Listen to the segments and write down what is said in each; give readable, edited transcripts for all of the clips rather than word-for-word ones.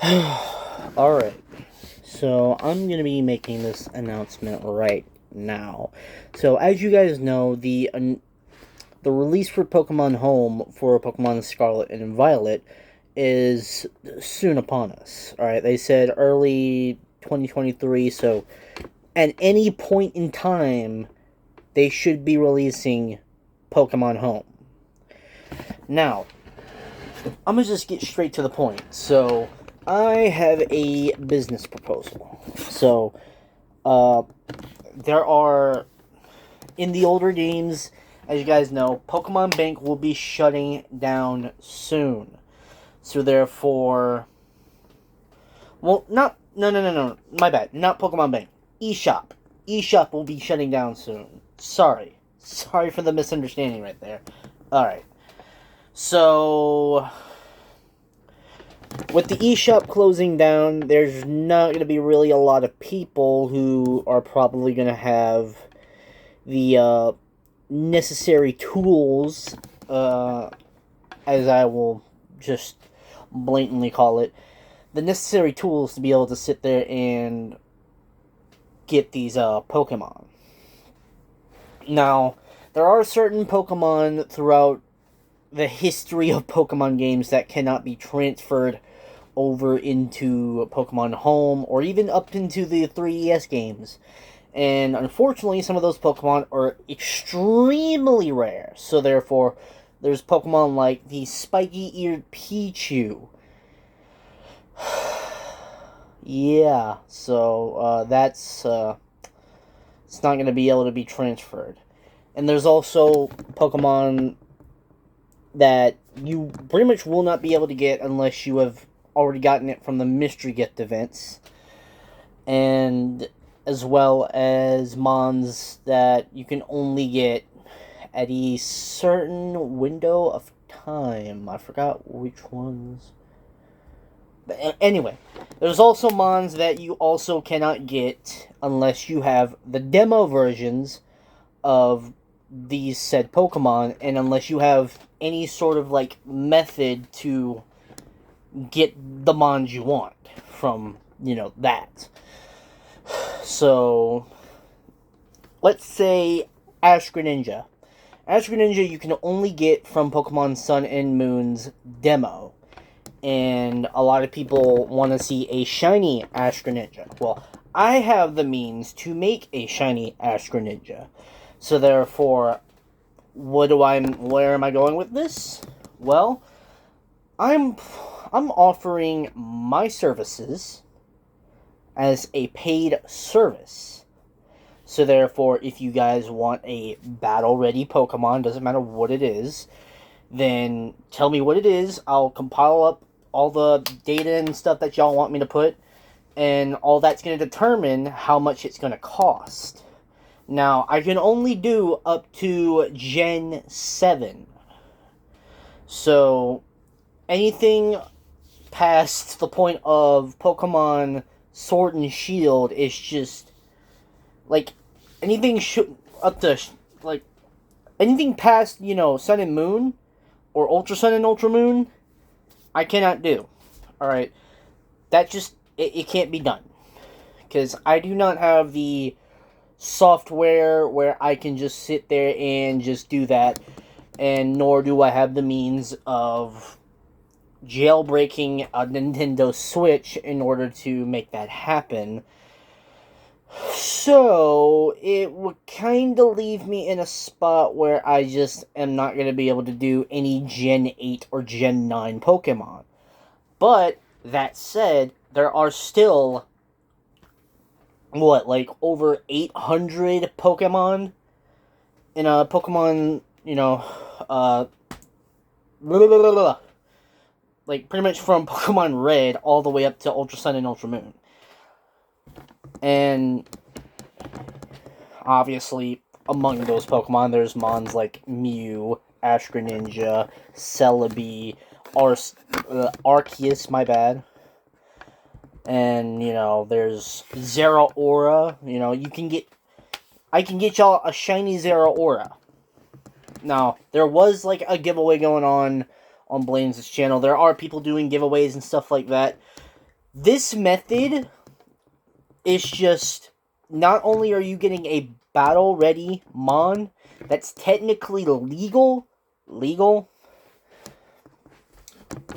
Alright, so I'm going to be making this announcement right now. So, as you guys know, the release for Pokemon Home for Pokemon Scarlet and Violet is soon upon us. Alright, they said early 2023, so at any point in time, they should be releasing Pokemon Home. Now, I'm gonna just get straight to the point. So, I have a business proposal. So, uh, there are in the older games, as you guys know, Pokemon Bank will be shutting down soon. So therefore, well, not no, my bad, not Pokemon Bank, eShop. eShop will be shutting down soon. Sorry for the misunderstanding right there. All right, so with the eShop closing down, there's not going to be really a lot of people who are probably going to have the necessary tools, as I will just blatantly call it, the necessary tools to be able to sit there and get these Pokemon. Now, there are certain Pokemon throughout the history of Pokemon games that cannot be transferred over into Pokemon Home or even up into the 3DS games. And unfortunately, some of those Pokemon are extremely rare. So therefore, there's Pokemon like the spiky-eared Pichu. Yeah, so that's it's not going to be able to be transferred. And there's also Pokemon that you pretty much will not be able to get unless you have already gotten it from the mystery gift events. And as well as Mons that you can only get at a certain window of time. I forgot which ones. But anyway, there's also Mons that you also cannot get unless you have the demo versions of these said Pokemon, and unless you have any sort of like method to get the Mons you want from, that. So, let's say Ash Greninja. Ash Greninja you can only get from Pokemon Sun and Moon's demo. And a lot of people want to see a shiny Ash Greninja. Well, I have the means to make a shiny Ash Greninja. So therefore, where am I going with this? Well, I'm offering my services as a paid service. So therefore, if you guys want a battle-ready Pokemon, doesn't matter what it is, then tell me what it is. I'll compile up all the data and stuff that y'all want me to put, and all that's going to determine how much it's going to cost. Now, I can only do up to Gen 7. So, anything past the point of Pokemon Sword and Shield is just, like, anything up to, like, anything past, Sun and Moon, or Ultra Sun and Ultra Moon, I cannot do. Alright, that just, it can't be done. Because I do not have the software where I can just sit there and just do that, and nor do I have the means of jailbreaking a Nintendo Switch in order to make that happen. So, it would kind of leave me in a spot where I just am not going to be able to do any Gen 8 or Gen 9 Pokemon. But, that said, there are still, over 800 Pokemon in a Pokemon, like, pretty much from Pokemon Red all the way up to Ultra Sun and Ultra Moon. And obviously, among those Pokemon, there's Mons like Mew, Ash Greninja, Celebi, Arceus, my bad. And, there's Zeraora. I can get y'all a shiny Zeraora. Now, there was, a giveaway going on Blaine's channel. There are people doing giveaways and stuff like that. This method is just, not only are you getting a battle ready mon that's technically legal,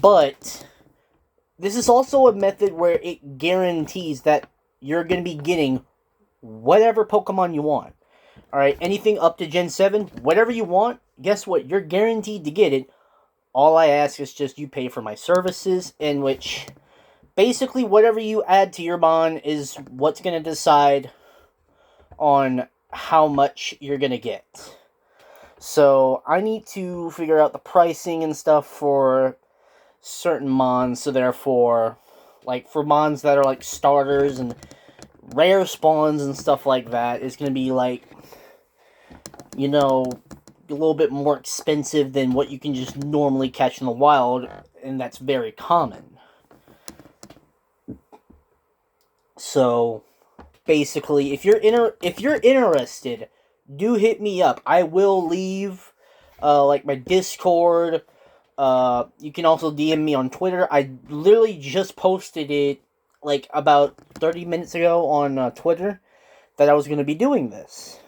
but this is also a method where it guarantees that you're going to be getting whatever Pokemon you want. Alright, anything up to Gen 7, whatever you want, guess what? You're guaranteed to get it. All I ask is just you pay for my services, in which basically whatever you add to your mon is what's going to decide on how much you're going to get. So I need to figure out the pricing and stuff for certain mons, so therefore, like, for mons that are like starters and rare spawns and stuff like that, it's going to be like, you know, a little bit more expensive than what you can just normally catch in the wild, and that's very common. So basically, if you're interested, do hit me up. I will leave like my Discord. You can also DM me on Twitter. I literally just posted it like about 30 minutes ago on Twitter that I was going to be doing this.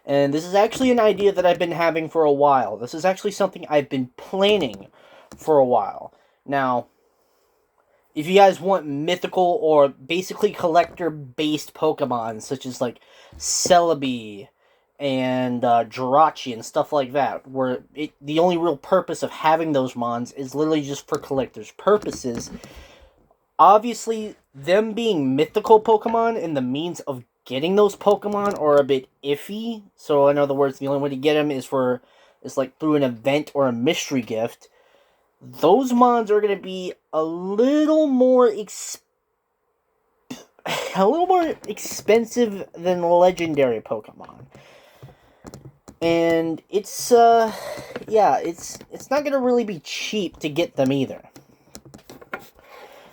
And this is actually an idea that I've been having for a while. This is actually something I've been planning for a while. Now, if you guys want mythical or basically collector-based Pokemon, such as like Celebi and Jirachi and stuff like that, where the only real purpose of having those mons is literally just for collectors' purposes, obviously, them being mythical Pokemon and the means of getting those Pokemon are a bit iffy. So, in other words, the only way to get them is like through an event or a mystery gift. Those mons are going to be a little more expensive than legendary Pokemon. And it's not going to really be cheap to get them either.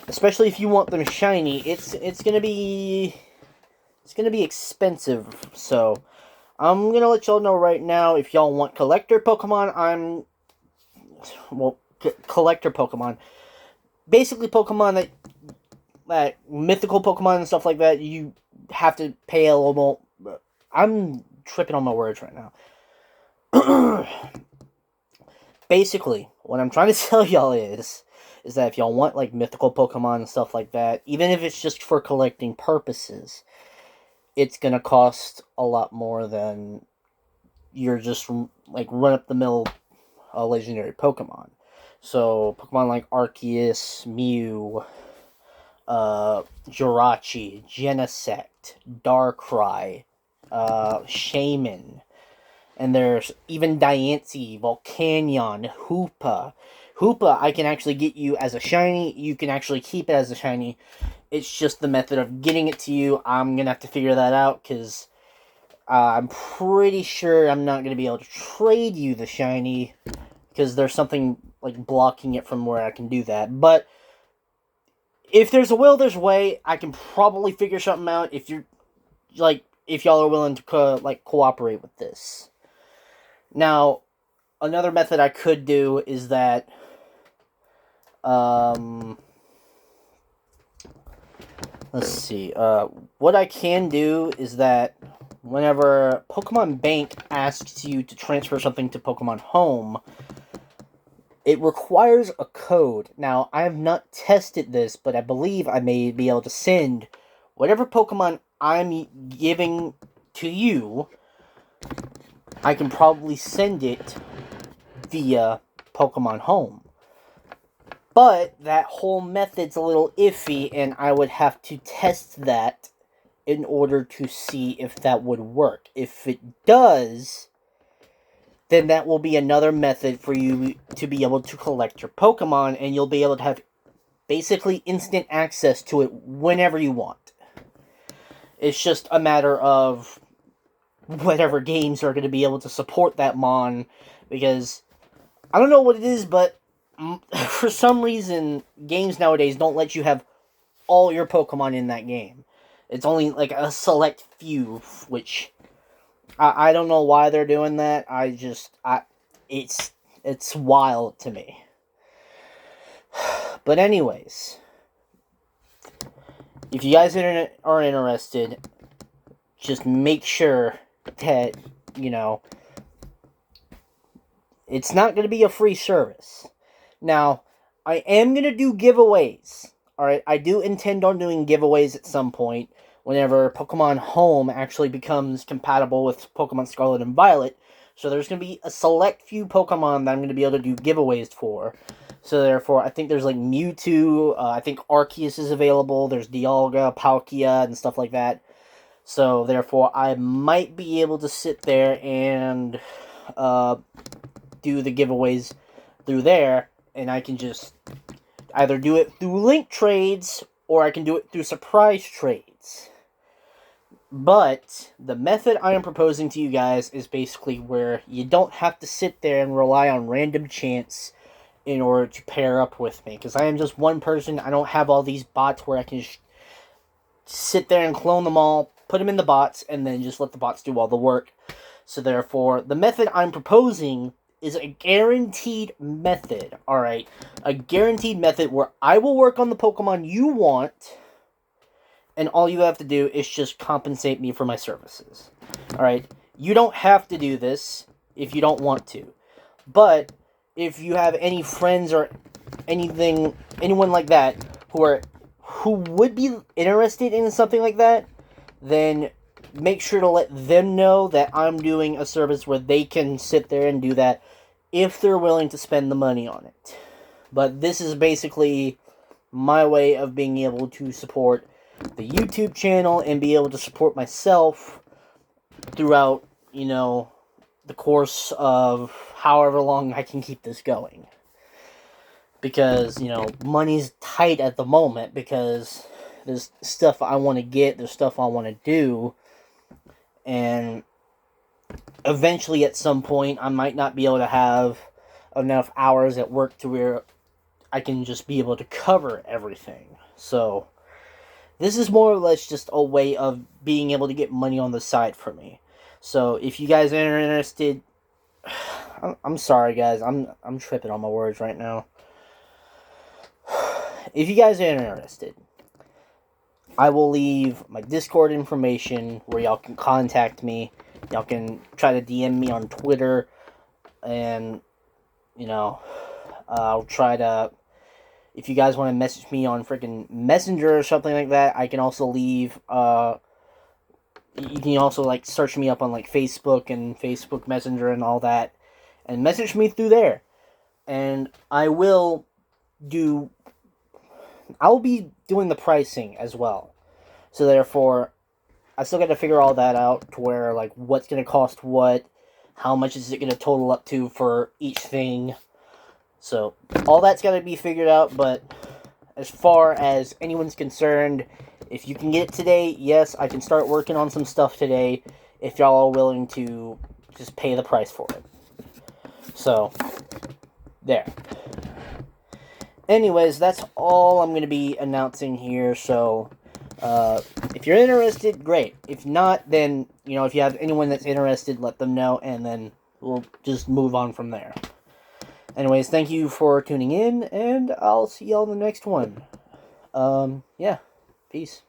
Especially if you want them shiny, it's going to be expensive. So, I'm going to let y'all know right now, if y'all want collector Pokemon, collector Pokemon. Basically Pokemon that mythical Pokemon and stuff like that, you have to pay a little more. I'm tripping on my words right now. Basically, what I'm trying to tell y'all is that if y'all want like mythical Pokemon and stuff like that, even if it's just for collecting purposes, it's gonna cost a lot more than your just like run-up-the-mill legendary Pokemon. So Pokemon like Arceus, Mew, Jirachi, Genesect, Darkrai, Shaman, and there's even Diancie, Volcanion, Hoopa. Hoopa, I can actually get you as a shiny. You can actually keep it as a shiny. It's just the method of getting it to you. I'm going to have to figure that out, because I'm pretty sure I'm not going to be able to trade you the shiny, because there's something like blocking it from where I can do that. But if there's a will, there's a way. I can probably figure something out if y'all are willing to cooperate with this. Now, another method I could do is that, let's see, what I can do is that whenever Pokemon Bank asks you to transfer something to Pokemon Home, it requires a code. Now, I have not tested this, but I believe I may be able to send whatever Pokemon I'm giving to you, I can probably send it via Pokemon Home. But that whole method's a little iffy, and I would have to test that in order to see if that would work. If it does, then that will be another method for you to be able to collect your Pokemon, and you'll be able to have basically instant access to it whenever you want. It's just a matter of whatever games are going to be able to support that mon, because I don't know what it is, but for some reason, games nowadays don't let you have all your Pokemon in that game. It's only like a select few, which I don't know why they're doing that. It's wild to me. But anyways, if you guys are interested, just make sure that, you know, it's not going to be a free service. Now, I am going to do giveaways. Alright, I do intend on doing giveaways at some point whenever Pokemon Home actually becomes compatible with Pokemon Scarlet and Violet. So there's going to be a select few Pokemon that I'm going to be able to do giveaways for. So therefore, I think there's like Mewtwo, I think Arceus is available, there's Dialga, Palkia, and stuff like that. So therefore, I might be able to sit there and do the giveaways through there, and I can just either do it through link trades, or I can do it through surprise trades. But the method I am proposing to you guys is basically where you don't have to sit there and rely on random chance in order to pair up with me. Because I am just one person. I don't have all these bots where I can sit there and clone them all, put them in the bots, and then just let the bots do all the work. So therefore, the method I'm proposing is a guaranteed method, alright? A guaranteed method where I will work on the Pokemon you want, and all you have to do is just compensate me for my services. Alright? You don't have to do this if you don't want to. But if you have any friends or anyone like that who would be interested in something like that, then make sure to let them know that I'm doing a service where they can sit there and do that if they're willing to spend the money on it. But this is basically my way of being able to support the YouTube channel and be able to support myself throughout, you know, the course of however long I can keep this going. Because, you know, money's tight at the moment because there's stuff I want to get, there's stuff I want to do, and eventually at some point I might not be able to have enough hours at work to where I can just be able to cover everything. So this is more or less just a way of being able to get money on the side for me. So if you guys are interested, I'm sorry guys, I'm tripping on my words right now. If you guys are interested, I will leave my Discord information where y'all can contact me. Y'all can try to DM me on Twitter, and, you know, I'll try to, if you guys want to message me on freaking Messenger or something like that, I can also leave, you can also, like, search me up on, like, Facebook and Facebook Messenger and all that, and message me through there. And I'll be doing the pricing as well. So therefore, I still got to figure all that out to where, like, what's going to cost what, how much is it going to total up to for each thing. So all that's got to be figured out, but as far as anyone's concerned, if you can get it today, yes, I can start working on some stuff today if y'all are willing to just pay the price for it. So, there. Anyways, that's all I'm going to be announcing here, so if you're interested, great. If not, then, you know, if you have anyone that's interested, let them know, and then we'll just move on from there. Anyways, thank you for tuning in, and I'll see y'all in the next one. Yeah, peace.